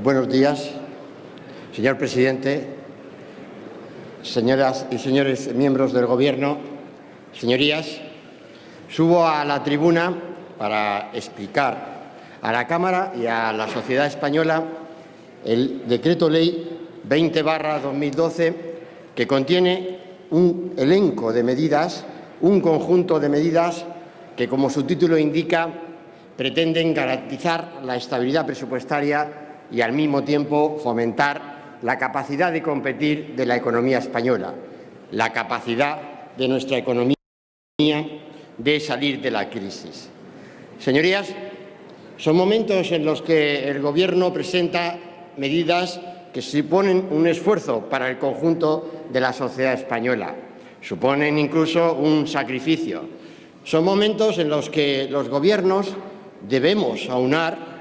Buenos días, señor presidente, señoras y señores miembros del Gobierno, señorías. Subo a la tribuna para explicar a la Cámara y a la sociedad española el Decreto Ley 20/2012, que contiene un elenco de medidas, un conjunto de medidas que, como su título indica, pretenden garantizar la estabilidad presupuestaria y, al mismo tiempo, fomentar la capacidad de competir de la economía española, la capacidad de nuestra economía de salir de la crisis. Señorías, son momentos en los que el Gobierno presenta medidas que suponen un esfuerzo para el conjunto de la sociedad española, suponen incluso un sacrificio. Son momentos en los que los gobiernos debemos aunar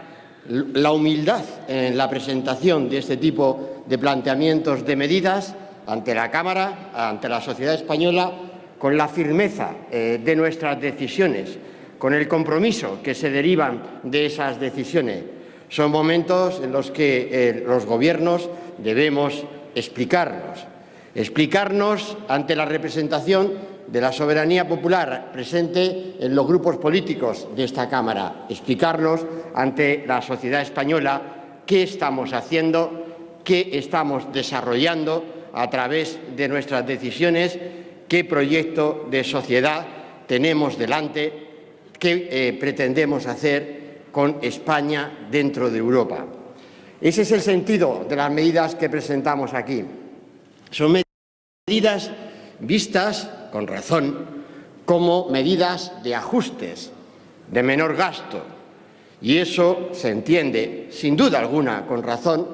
la humildad en la presentación de este tipo de planteamientos de medidas ante la Cámara, ante la sociedad española, con la firmeza de nuestras decisiones, con el compromiso que se derivan de esas decisiones. Son momentos en los que los gobiernos debemos explicarnos ante la representación de la soberanía popular presente en los grupos políticos de esta Cámara, explicarnos ante la sociedad española qué estamos haciendo, qué estamos desarrollando a través de nuestras decisiones, qué proyecto de sociedad tenemos delante, qué pretendemos hacer con España dentro de Europa. Ese es el sentido de las medidas que presentamos aquí. Son medidas vistas, con razón, como medidas de ajustes, de menor gasto. Y eso se entiende, sin duda alguna, con razón.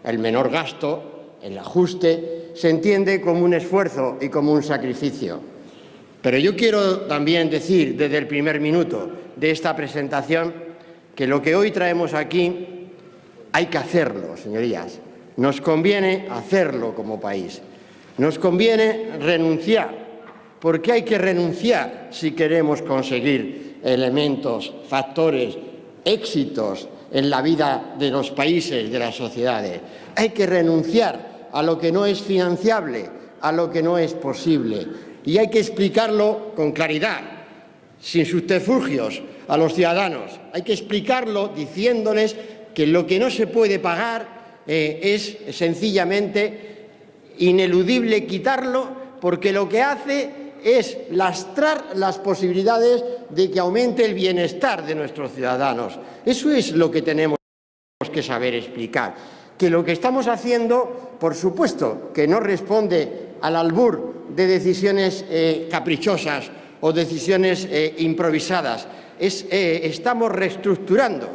El menor gasto, el ajuste, se entiende como un esfuerzo y como un sacrificio. Pero yo quiero también decir, desde el primer minuto de esta presentación, que lo que hoy traemos aquí hay que hacerlo, señorías. Nos conviene hacerlo como país. Nos conviene renunciar, porque hay que renunciar si queremos conseguir elementos, factores, éxitos en la vida de los países, de las sociedades. Hay que renunciar a lo que no es financiable, a lo que no es posible. Y hay que explicarlo con claridad, sin subterfugios, a los ciudadanos. Hay que explicarlo diciéndoles que lo que no se puede pagar es sencillamente ineludible quitarlo, porque lo que hace es lastrar las posibilidades de que aumente el bienestar de nuestros ciudadanos. Eso es lo que tenemos que saber explicar. Que lo que estamos haciendo, por supuesto, que no responde al albur de decisiones caprichosas o decisiones improvisadas. Estamos reestructurando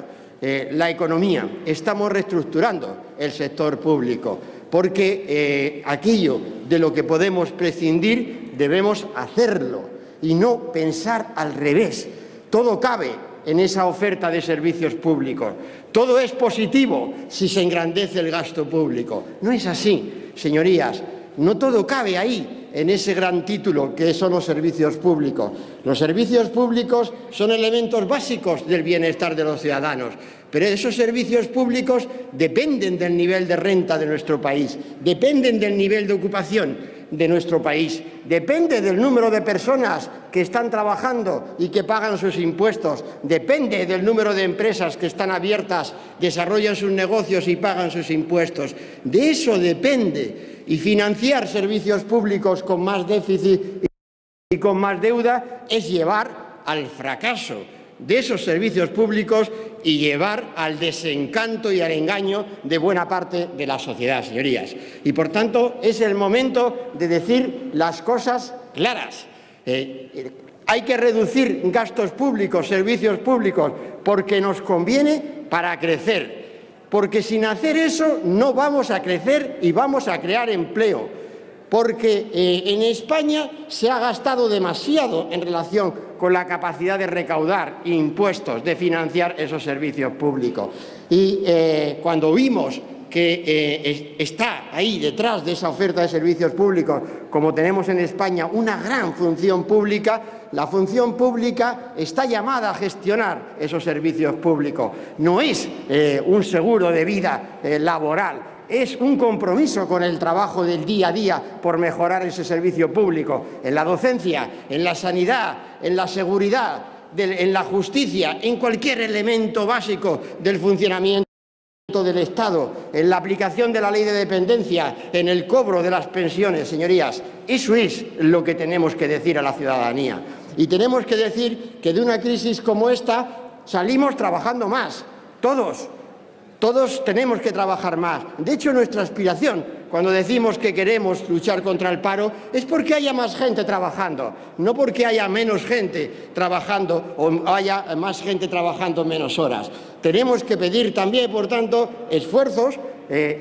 la economía, estamos reestructurando el sector público, porque aquello de lo que podemos prescindir debemos hacerlo y no pensar al revés. Todo cabe en esa oferta de servicios públicos. Todo es positivo si se engrandece el gasto público. No es así, señorías. No todo cabe ahí, en ese gran título que son los servicios públicos. Los servicios públicos son elementos básicos del bienestar de los ciudadanos, pero esos servicios públicos dependen del nivel de renta de nuestro país, dependen del nivel de ocupación de nuestro país, depende del número de personas que están trabajando y que pagan sus impuestos, depende del número de empresas que están abiertas, desarrollan sus negocios y pagan sus impuestos. De eso depende. Y financiar servicios públicos con más déficit y con más deuda es llevar al fracaso de esos servicios públicos y llevar al desencanto y al engaño de buena parte de la sociedad, señorías. Y, por tanto, es el momento de decir las cosas claras. Hay que reducir gastos públicos, servicios públicos, porque nos conviene para crecer. Porque sin hacer eso no vamos a crecer y vamos a crear empleo. Porque en España se ha gastado demasiado en relación con la capacidad de recaudar impuestos, de financiar esos servicios públicos. Y cuando vimos que está ahí detrás de esa oferta de servicios públicos, como tenemos en España una gran función pública, la función pública está llamada a gestionar esos servicios públicos. No es un seguro de vida laboral, es un compromiso con el trabajo del día a día por mejorar ese servicio público, en la docencia, en la sanidad, en la seguridad, en la justicia, en cualquier elemento básico del funcionamiento del Estado, en la aplicación de la ley de dependencia, en el cobro de las pensiones, señorías. Eso es lo que tenemos que decir a la ciudadanía. Y tenemos que decir que de una crisis como esta salimos trabajando más, todos. Todos tenemos que trabajar más. De hecho, nuestra aspiración, cuando decimos que queremos luchar contra el paro, es porque haya más gente trabajando, no porque haya menos gente trabajando o haya más gente trabajando menos horas. Tenemos que pedir también, por tanto, esfuerzos,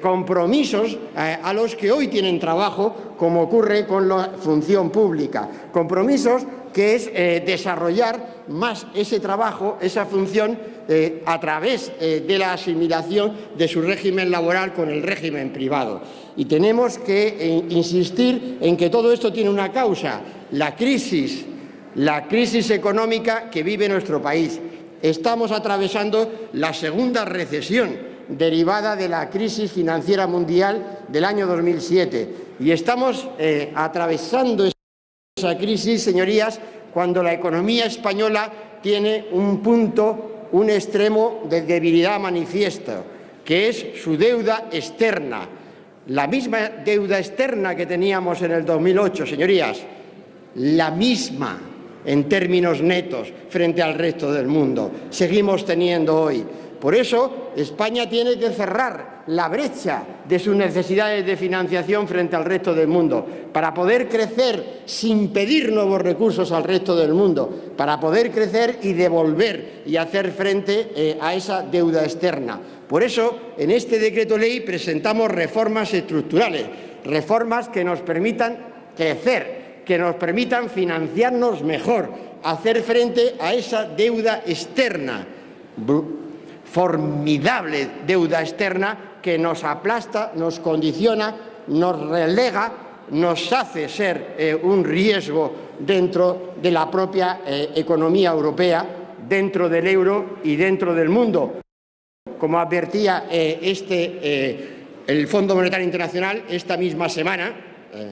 compromisos a los que hoy tienen trabajo, como ocurre con la función pública. Compromisos que es desarrollar más ese trabajo, esa función, a través de la asimilación de su régimen laboral con el régimen privado. Y tenemos que insistir en que todo esto tiene una causa, la crisis económica que vive nuestro país. Estamos atravesando la segunda recesión derivada de la crisis financiera mundial del año 2007. Y estamos atravesando esa crisis, señorías, cuando la economía española tiene un extremo de debilidad manifiesto, que es su deuda externa. La misma deuda externa que teníamos en el 2008, señorías, la misma en términos netos frente al resto del mundo, seguimos teniendo hoy. Por eso, España tiene que cerrar la brecha de sus necesidades de financiación frente al resto del mundo, para poder crecer sin pedir nuevos recursos al resto del mundo, para poder crecer y devolver y hacer frente a esa deuda externa. Por eso, en este decreto ley presentamos reformas estructurales, reformas que nos permitan crecer, que nos permitan financiarnos mejor, hacer frente a esa deuda externa, formidable deuda externa que nos aplasta, nos condiciona, nos relega, nos hace ser un riesgo dentro de la propia economía europea, dentro del euro y dentro del mundo. Como advertía el Fondo Monetario Internacional esta misma semana,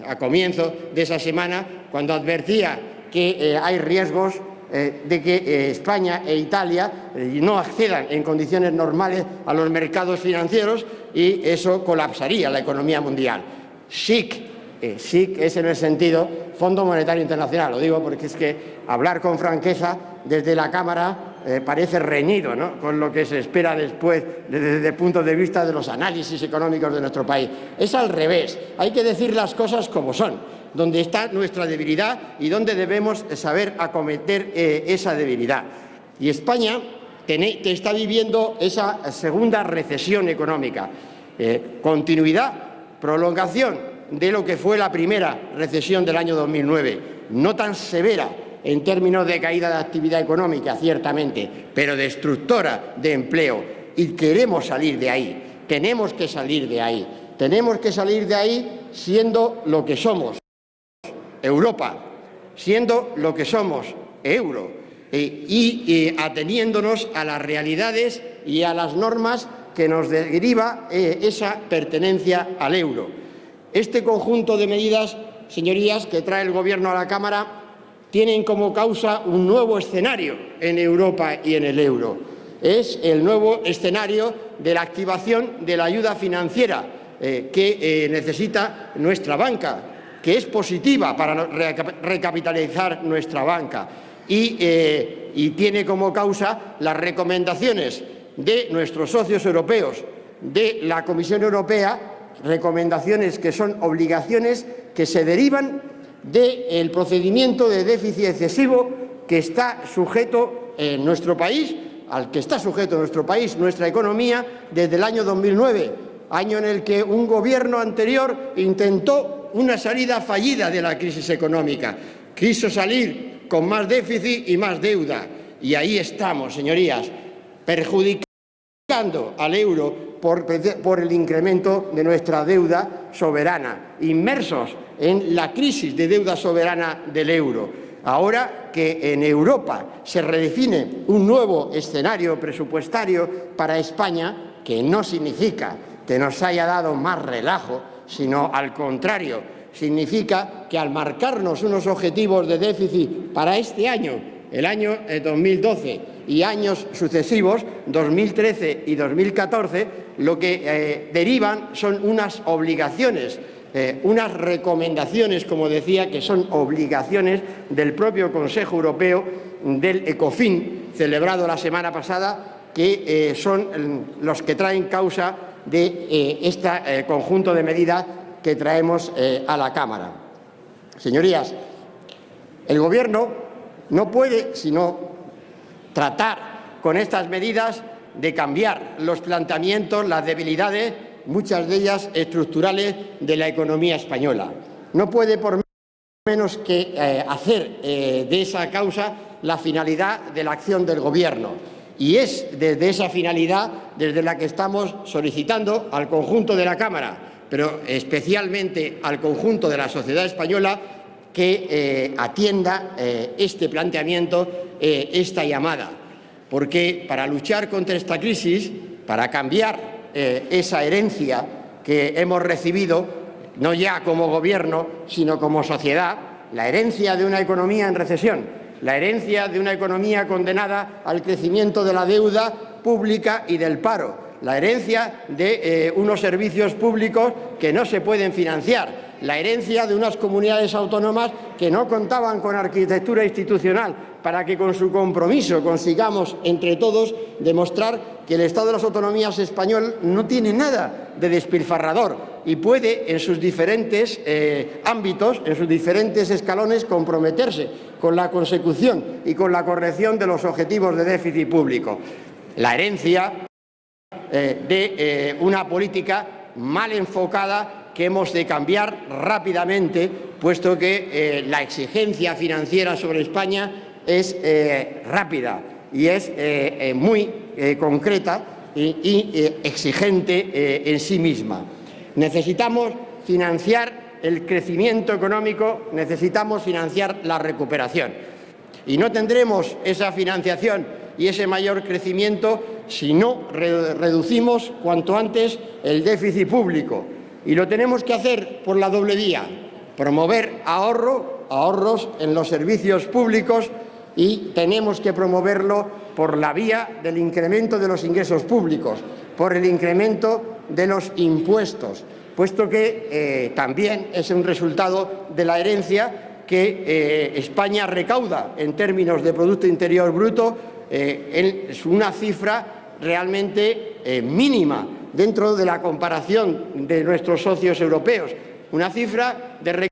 a comienzo de esa semana, cuando advertía que hay riesgos de que España e Italia no accedan en condiciones normales a los mercados financieros y eso colapsaría la economía mundial. SIC es en el sentido Fondo Monetario Internacional, lo digo porque es que hablar con franqueza desde la Cámara parece reñido, ¿no?, con lo que se espera después desde el punto de vista de los análisis económicos de nuestro país. Es al revés, hay que decir las cosas como son, donde está nuestra debilidad y donde debemos saber acometer esa debilidad. Y España está viviendo esa segunda recesión económica, continuidad, prolongación de lo que fue la primera recesión del año 2009, no tan severa en términos de caída de actividad económica, ciertamente, pero destructora de empleo. Y queremos salir de ahí, tenemos que salir de ahí. Tenemos que salir de ahí siendo lo que somos, Europa, siendo lo que somos, euro, y ateniéndonos a las realidades y a las normas que nos deriva esa pertenencia al euro. Este conjunto de medidas, señorías, que trae el Gobierno a la Cámara, tienen como causa un nuevo escenario en Europa y en el euro. Es el nuevo escenario de la activación de la ayuda financiera que necesita nuestra banca, que es positiva para recapitalizar nuestra banca y tiene como causa las recomendaciones de nuestros socios europeos, de la Comisión Europea, recomendaciones que son obligaciones que se derivan del procedimiento de déficit excesivo que está sujeto en nuestro país, al que está sujeto nuestro país, nuestra economía, desde el año 2009, año en el que un gobierno anterior intentó una salida fallida de la crisis económica. Quiso salir con más déficit y más deuda. Y ahí estamos, señorías, perjudicando al euro por el incremento de nuestra deuda soberana, inmersos en la crisis de deuda soberana del euro. Ahora que en Europa se redefine un nuevo escenario presupuestario para España, que no significa que nos haya dado más relajo, sino al contrario, significa que al marcarnos unos objetivos de déficit para este año, el año 2012 y años sucesivos, 2013 y 2014, lo que derivan son unas obligaciones, unas recomendaciones, como decía, que son obligaciones del propio Consejo Europeo, del ECOFIN, celebrado la semana pasada, que son los que traen causa de este conjunto de medidas que traemos a la Cámara. Señorías, el Gobierno no puede sino tratar con estas medidas de cambiar los planteamientos, las debilidades, muchas de ellas estructurales, de la economía española. No puede por menos que hacer de esa causa la finalidad de la acción del Gobierno. Y es desde esa finalidad desde la que estamos solicitando al conjunto de la Cámara, pero especialmente al conjunto de la sociedad española, que atienda este planteamiento, esta llamada, porque para luchar contra esta crisis, para cambiar esa herencia que hemos recibido, no ya como Gobierno, sino como sociedad, la herencia de una economía en recesión, la herencia de una economía condenada al crecimiento de la deuda pública y del paro, la herencia de unos servicios públicos que no se pueden financiar, la herencia de unas comunidades autónomas que no contaban con arquitectura institucional para que con su compromiso consigamos entre todos demostrar que el Estado de las Autonomías español no tiene nada de despilfarrador y puede en sus diferentes ámbitos, en sus diferentes escalones, comprometerse con la consecución y con la corrección de los objetivos de déficit público. La herencia de una política mal enfocada que hemos de cambiar rápidamente, puesto que la exigencia financiera sobre España es rápida y es muy concreta y exigente en sí misma. Necesitamos financiar el crecimiento económico, necesitamos financiar la recuperación. Y no tendremos esa financiación y ese mayor crecimiento si no reducimos cuanto antes el déficit público. Y lo tenemos que hacer por la doble vía: promover ahorros en los servicios públicos, y tenemos que promoverlo por la vía del incremento de los ingresos públicos, por el incremento de los impuestos, puesto que también es un resultado de la herencia que España recauda en términos de Producto Interior Bruto, es una cifra realmente mínima dentro de la comparación de nuestros socios europeos, una cifra de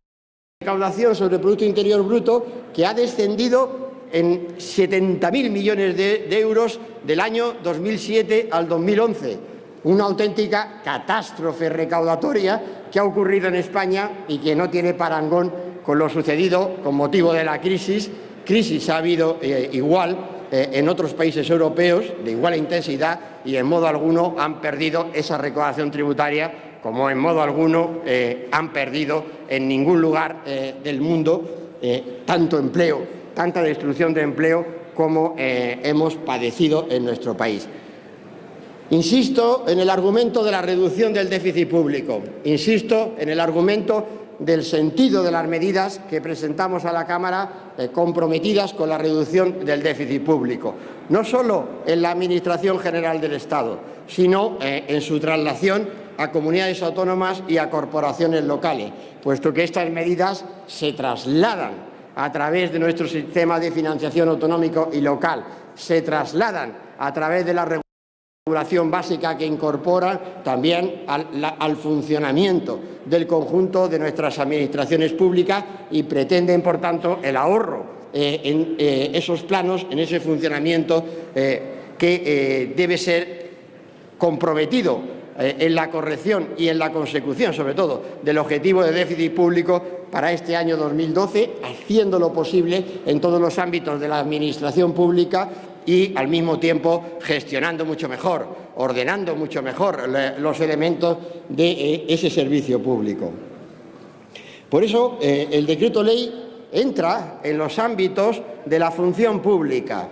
recaudación sobre el Producto Interior Bruto que ha descendido en 70.000 millones de euros del año 2007 al 2011, una auténtica catástrofe recaudatoria que ha ocurrido en España y que no tiene parangón con lo sucedido con motivo de la crisis. Crisis ha habido igual en otros países europeos de igual intensidad, y en modo alguno han perdido esa recaudación tributaria, como en modo alguno han perdido en ningún lugar del mundo tanto empleo, tanta destrucción de empleo como hemos padecido en nuestro país. Insisto en el argumento de la reducción del déficit público, insisto en el argumento del sentido de las medidas que presentamos a la Cámara comprometidas con la reducción del déficit público, no solo en la Administración General del Estado, sino en su traslación a comunidades autónomas y a corporaciones locales, puesto que estas medidas se trasladan a través de nuestro sistema de financiación autonómico y local, se trasladan a través de la regulación básica que incorpora también al funcionamiento del conjunto de nuestras administraciones públicas, y pretenden, por tanto, el ahorro en esos planos, en ese funcionamiento que debe ser comprometido en la corrección y en la consecución, sobre todo, del objetivo de déficit público para este año 2012, haciendo lo posible en todos los ámbitos de la administración pública y al mismo tiempo gestionando mucho mejor, ordenando mucho mejor los elementos de ese servicio público. Por eso el decreto ley entra en los ámbitos de la función pública,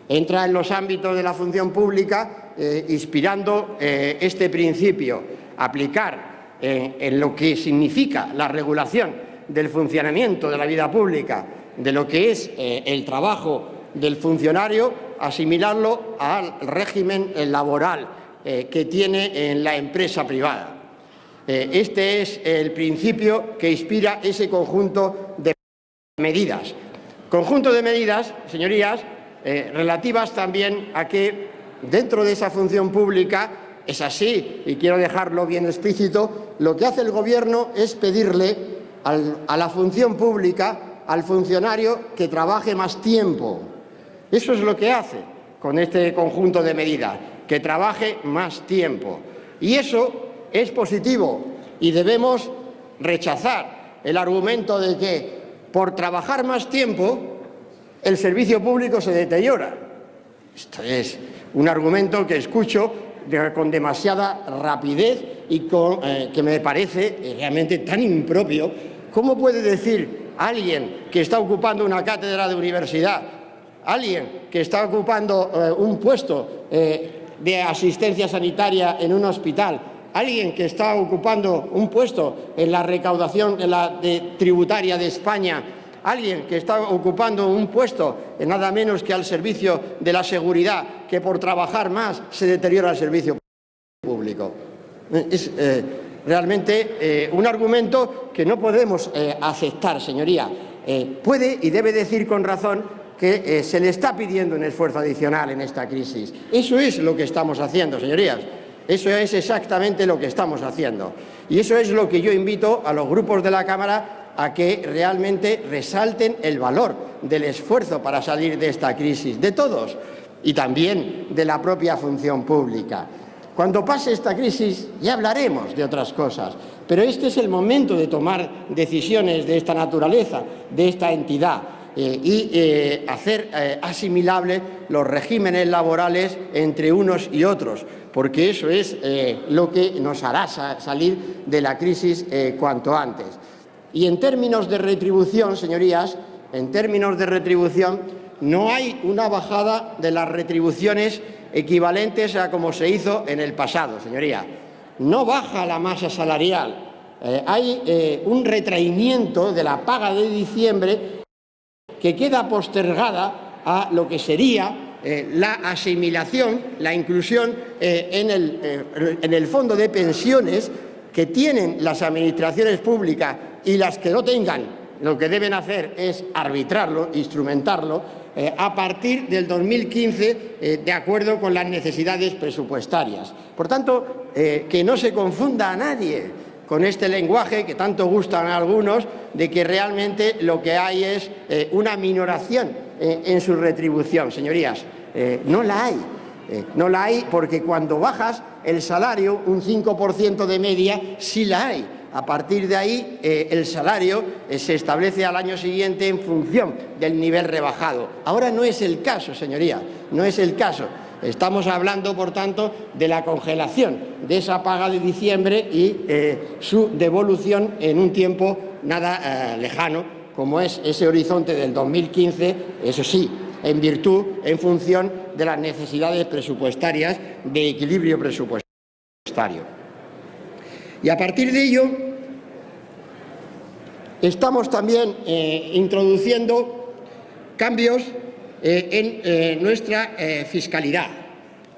entra en los ámbitos de la función pública inspirando este principio, aplicar en lo que significa la regulación del funcionamiento de la vida pública, de lo que es el trabajo del funcionario, asimilarlo al régimen laboral que tiene en la empresa privada. Este es el principio que inspira ese conjunto de medidas. Conjunto de medidas, señorías, relativas también a que dentro de esa función pública, es así, y quiero dejarlo bien explícito, lo que hace el Gobierno es pedirle a la función pública, al funcionario, que trabaje más tiempo. Eso es lo que hace con este conjunto de medidas, que trabaje más tiempo. Y eso es positivo y debemos rechazar el argumento de que por trabajar más tiempo el servicio público se deteriora. Esto es un argumento que escucho con demasiada rapidez y que me parece realmente tan impropio. ¿Cómo puede decir alguien que está ocupando una cátedra de universidad, alguien que está ocupando un puesto de asistencia sanitaria en un hospital, alguien que está ocupando un puesto en la recaudación tributaria de España, alguien que está ocupando un puesto en nada menos que al servicio de la seguridad, que por trabajar más se deteriora el servicio público? Es realmente un argumento que no podemos aceptar, señoría. Puede y debe decir con razón que se le está pidiendo un esfuerzo adicional en esta crisis. Eso es lo que estamos haciendo, señorías. Eso es exactamente lo que estamos haciendo. Y eso es lo que yo invito a los grupos de la Cámara a que realmente resalten el valor del esfuerzo para salir de esta crisis, de todos, y también de la propia función pública. Cuando pase esta crisis ya hablaremos de otras cosas, pero este es el momento de tomar decisiones de esta naturaleza, de esta entidad, y hacer asimilables los regímenes laborales entre unos y otros, porque eso es lo que nos hará salir de la crisis cuanto antes. Y en términos de retribución, señorías, en términos de retribución, no hay una bajada de las retribuciones equivalentes a como se hizo en el pasado, señoría. No baja la masa salarial. Hay un retraimiento de la paga de diciembre que queda postergada a lo que sería la asimilación, la inclusión en el fondo de pensiones que tienen las administraciones públicas, y las que no tengan, lo que deben hacer es arbitrarlo, instrumentarlo, a partir del 2015, de acuerdo con las necesidades presupuestarias. Por tanto, que no se confunda a nadie con este lenguaje que tanto gustan a algunos, de que realmente lo que hay es una minoración en su retribución. Señorías, no la hay. No la hay porque cuando bajas el salario, un 5% de media, sí la hay. A partir de ahí, el salario se establece al año siguiente en función del nivel rebajado. Ahora no es el caso, señoría, no es el caso. Estamos hablando, por tanto, de la congelación de esa paga de diciembre y su devolución en un tiempo nada lejano, como es ese horizonte del 2015, eso sí, en función de las necesidades presupuestarias, de equilibrio presupuestario. Y a partir de ello, estamos también introduciendo cambios en nuestra fiscalidad.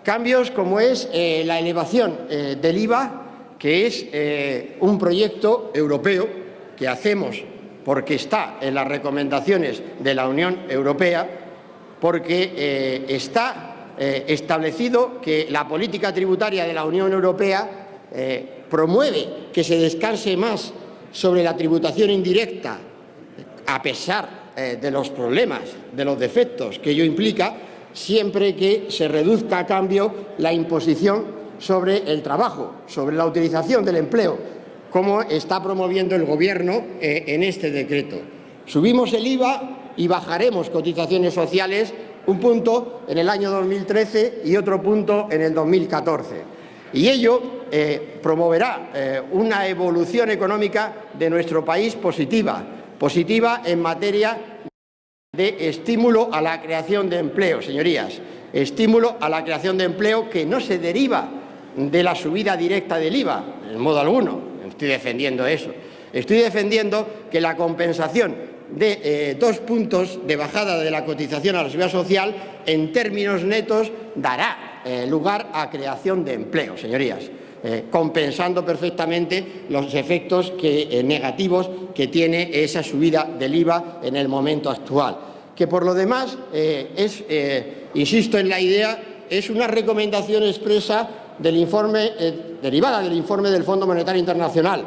Cambios como es la elevación del IVA, que es un proyecto europeo que hacemos porque está en las recomendaciones de la Unión Europea, porque está establecido que la política tributaria de la Unión Europea promueve que se descanse más sobre la tributación indirecta, a pesar de los problemas, de los defectos que ello implica, siempre que se reduzca a cambio la imposición sobre el trabajo, sobre la utilización del empleo, como está promoviendo el Gobierno en este decreto. Subimos el IVA y bajaremos cotizaciones sociales un punto en el año 2013 y otro punto en el 2014. Y ello promoverá una evolución económica de nuestro país positiva en materia de estímulo a la creación de empleo, señorías. Estímulo a la creación de empleo que no se deriva de la subida directa del IVA, en modo alguno. Estoy defendiendo eso. Estoy defendiendo que la compensación de 2 puntos de bajada de la cotización a la seguridad social en términos netos dará lugar a creación de empleo, señorías, compensando perfectamente los efectos negativos que tiene esa subida del IVA en el momento actual. Que por lo demás insisto en la idea, es una recomendación expresa del informe, derivada del informe del Fondo Monetario Internacional,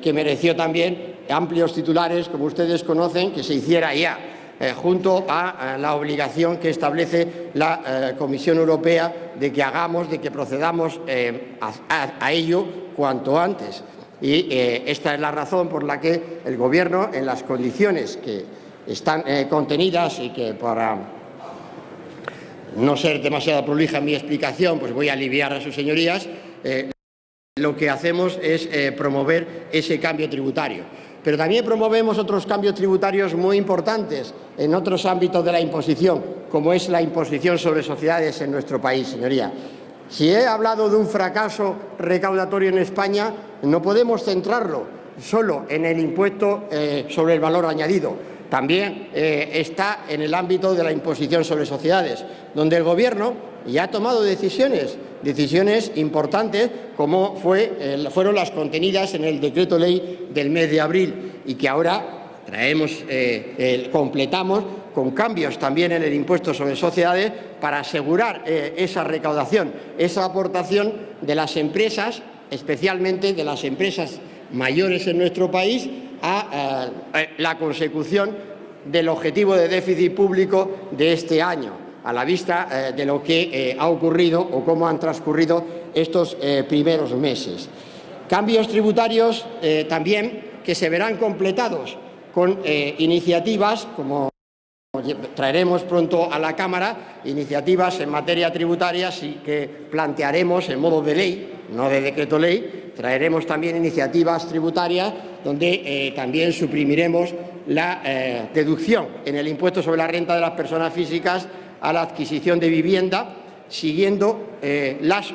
que mereció también amplios titulares, como ustedes conocen, que se hiciera ya, junto a la obligación que establece la Comisión Europea de que procedamos a ello cuanto antes. Y esta es la razón por la que el Gobierno, en las condiciones que están contenidas y que, para no ser demasiado prolija en mi explicación, pues voy a aliviar a sus señorías, lo que hacemos es promover ese cambio tributario. Pero también promovemos otros cambios tributarios muy importantes en otros ámbitos de la imposición, como es la imposición sobre sociedades en nuestro país, señoría. Si he hablado de un fracaso recaudatorio en España, no podemos centrarlo solo en el impuesto sobre el valor añadido. También está en el ámbito de la imposición sobre sociedades, donde el Gobierno ya ha tomado decisiones importantes, como fueron las contenidas en el Decreto Ley del mes de abril, y que ahora completamos con cambios también en el impuesto sobre sociedades para asegurar esa recaudación, esa aportación de las empresas, especialmente de las empresas mayores en nuestro país, a la consecución del objetivo de déficit público de este año, a la vista de lo que ha ocurrido o cómo han transcurrido estos primeros meses. Cambios tributarios también que se verán completados con iniciativas, como traeremos pronto a la Cámara, iniciativas en materia tributaria que plantearemos en modo de ley, no de decreto ley. Traeremos también iniciativas tributarias donde también suprimiremos la deducción en el impuesto sobre la renta de las personas físicas a la adquisición de vivienda, siguiendo las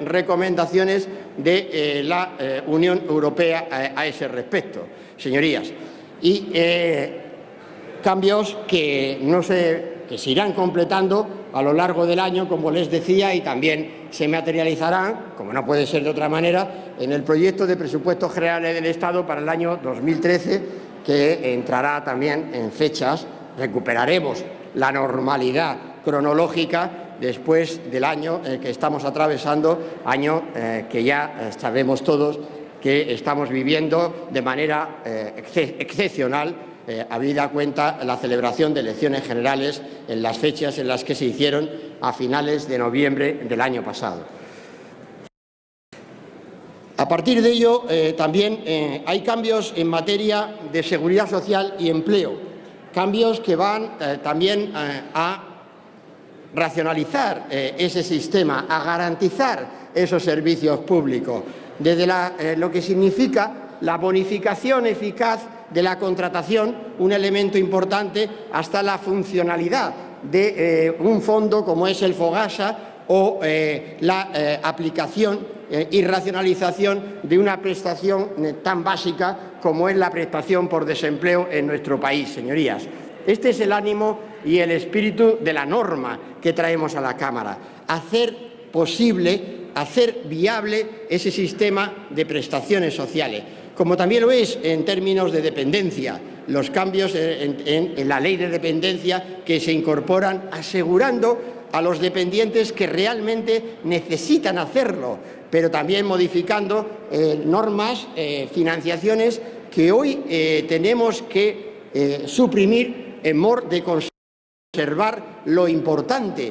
recomendaciones de la Unión Europea a ese respecto, señorías. Y cambios que se irán completando a lo largo del año, como les decía, y también se materializarán, como no puede ser de otra manera, en el proyecto de presupuestos generales del Estado para el año 2013, que entrará también en fechas. Recuperaremos la normalidad cronológica después del año que estamos atravesando, año que ya sabemos todos que estamos viviendo de manera excepcional, habida cuenta la celebración de elecciones generales en las fechas en las que se hicieron a finales de noviembre del año pasado. A partir de ello, también hay cambios en materia de seguridad social y empleo, cambios que van también a racionalizar ese sistema, a garantizar esos servicios públicos, desde lo que significa la bonificación eficaz de la contratación, un elemento importante, hasta la funcionalidad de un fondo como es el FOGASA, o la aplicación y racionalización de una prestación tan básica como es la prestación por desempleo en nuestro país, señorías. Este es el ánimo y el espíritu de la norma que traemos a la Cámara: hacer posible, hacer viable ese sistema de prestaciones sociales, como también lo es en términos de dependencia, los cambios en la ley de dependencia que se incorporan, asegurando a los dependientes que realmente necesitan hacerlo, pero también modificando normas, financiaciones que hoy tenemos que suprimir en mor de conservar lo importante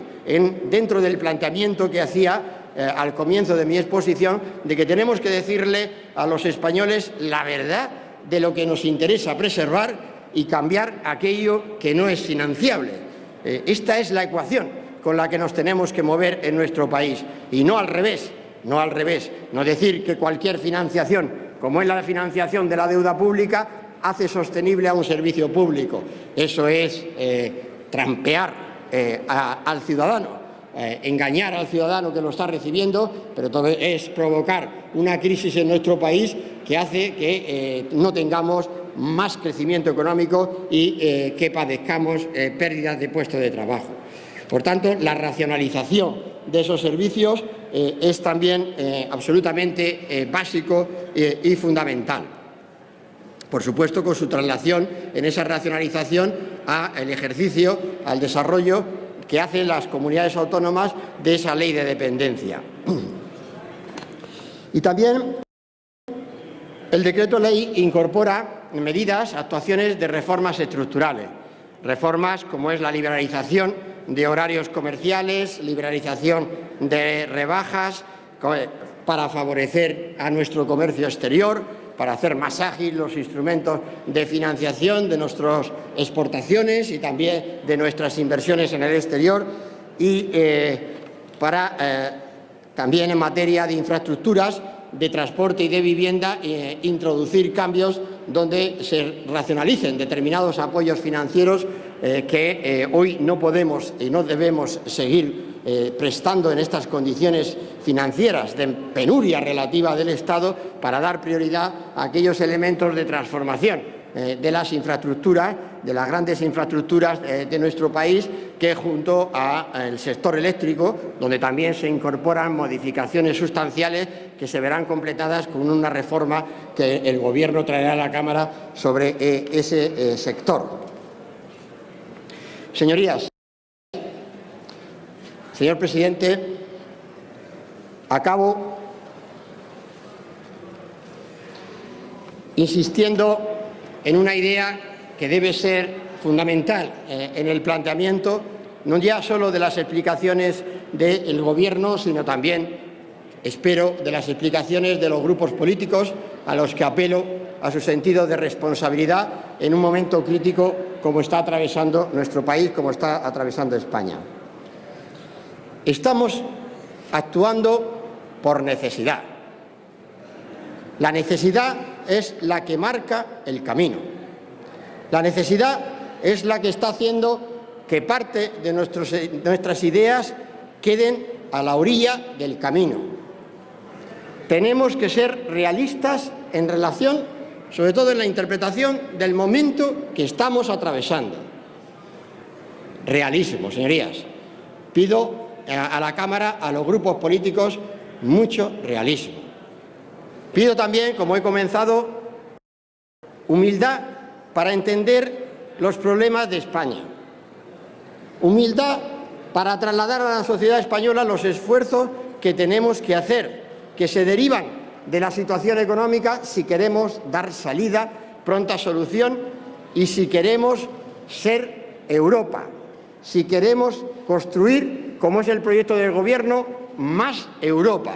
dentro del planteamiento que hacía al comienzo de mi exposición, de que tenemos que decirle a los españoles la verdad de lo que nos interesa preservar y cambiar aquello que no es financiable. Esta es la ecuación con la que nos tenemos que mover en nuestro país y no al revés, no al revés. No decir que cualquier financiación, como es la financiación de la deuda pública, hace sostenible a un servicio público. Eso es trampear al ciudadano. Engañar al ciudadano que lo está recibiendo, pero todo es provocar una crisis en nuestro país que hace que no tengamos más crecimiento económico y que padezcamos pérdidas de puestos de trabajo. Por tanto, la racionalización de esos servicios es también absolutamente básico y fundamental. Por supuesto, con su traslación en esa racionalización al ejercicio, al desarrollo que hacen las comunidades autónomas de esa ley de dependencia. Y también el decreto ley incorpora medidas, actuaciones de reformas estructurales, reformas como es la liberalización de horarios comerciales, liberalización de rebajas para favorecer a nuestro comercio exterior, para hacer más ágil los instrumentos de financiación de nuestras exportaciones y también de nuestras inversiones en el exterior y también en materia de infraestructuras, de transporte y de vivienda, introducir cambios donde se racionalicen determinados apoyos financieros que hoy no podemos y no debemos seguir prestando en estas condiciones financieras de penuria relativa del Estado para dar prioridad a aquellos elementos de transformación de las infraestructuras, de las grandes infraestructuras de nuestro país, que junto al sector eléctrico, donde también se incorporan modificaciones sustanciales que se verán completadas con una reforma que el Gobierno traerá a la Cámara sobre ese sector. Señorías, señor presidente, acabo insistiendo en una idea que debe ser fundamental en el planteamiento, no ya solo de las explicaciones del Gobierno, sino también, espero, de las explicaciones de los grupos políticos a los que apelo a su sentido de responsabilidad en un momento crítico como está atravesando nuestro país, como está atravesando España. Estamos actuando por necesidad. La necesidad es la que marca el camino. La necesidad es la que está haciendo que parte de nuestras ideas queden a la orilla del camino. Tenemos que ser realistas en relación, sobre todo en la interpretación del momento que estamos atravesando. Realismo, señorías. Pido a la Cámara, a los grupos políticos, mucho realismo. Pido también, como he comenzado, humildad para entender los problemas de España. Humildad para trasladar a la sociedad española los esfuerzos que tenemos que hacer, que se derivan de la situación económica si queremos dar salida, pronta solución y si queremos ser Europa, si queremos construir, como es el proyecto del Gobierno, más Europa.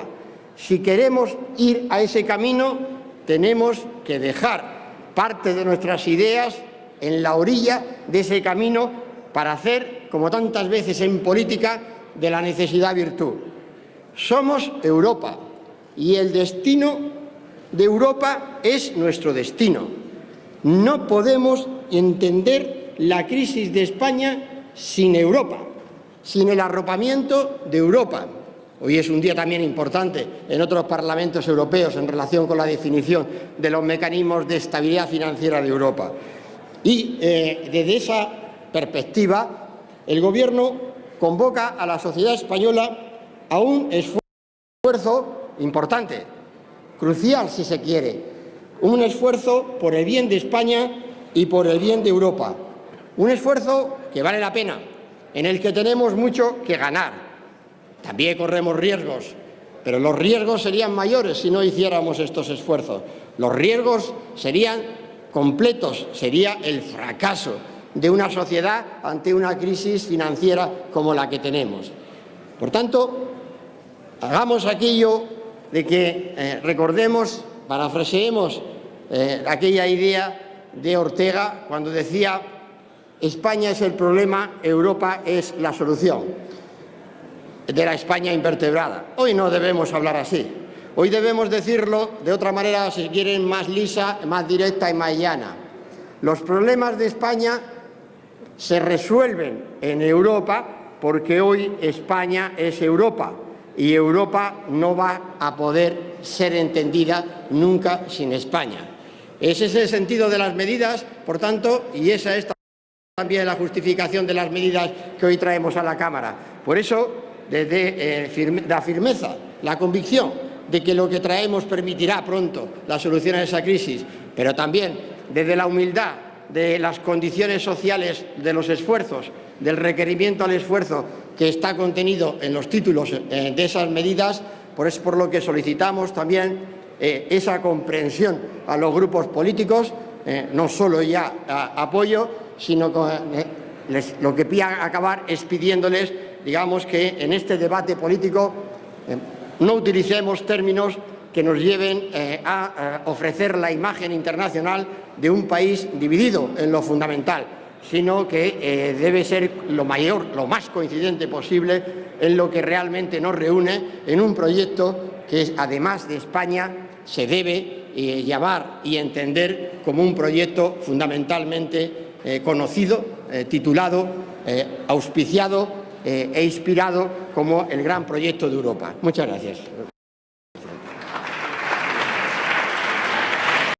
Si queremos ir a ese camino, tenemos que dejar parte de nuestras ideas en la orilla de ese camino para hacer, como tantas veces en política, de la necesidad virtud. Somos Europa y el destino de Europa es nuestro destino. No podemos entender la crisis de España sin Europa, sin el arropamiento de Europa. Hoy es un día también importante en otros parlamentos europeos en relación con la definición de los mecanismos de estabilidad financiera de Europa. Y desde esa perspectiva, el Gobierno convoca a la sociedad española a un esfuerzo importante, crucial si se quiere, un esfuerzo por el bien de España y por el bien de Europa, un esfuerzo que vale la pena, en el que tenemos mucho que ganar. También corremos riesgos, pero los riesgos serían mayores si no hiciéramos estos esfuerzos. Los riesgos serían completos, sería el fracaso de una sociedad ante una crisis financiera como la que tenemos. Por tanto, hagamos aquello de que recordemos, parafraseemos aquella idea de Ortega cuando decía España es el problema, Europa es la solución de la España invertebrada. Hoy no debemos hablar así. Hoy debemos decirlo de otra manera, si quieren, más lisa, más directa y más llana. Los problemas de España se resuelven en Europa porque hoy España es Europa y Europa no va a poder ser entendida nunca sin España. Ese es el sentido de las medidas, por tanto, y esa es también la justificación de las medidas que hoy traemos a la Cámara. Por eso, desde la firmeza, la convicción de que lo que traemos permitirá pronto la solución a esa crisis, pero también desde la humildad de las condiciones sociales de los esfuerzos, del requerimiento al esfuerzo que está contenido en los títulos de esas medidas, es por lo que solicitamos también esa comprensión a los grupos políticos, no solo ya apoyo, sino lo que voy a acabar es pidiéndoles, digamos, que en este debate político no utilicemos términos que nos lleven a ofrecer la imagen internacional de un país dividido en lo fundamental, sino que debe ser lo más coincidente posible en lo que realmente nos reúne en un proyecto que, además de España, se debe llamar y entender como un proyecto fundamentalmente conocido, titulado, auspiciado e inspirado como el gran proyecto de Europa. Muchas gracias.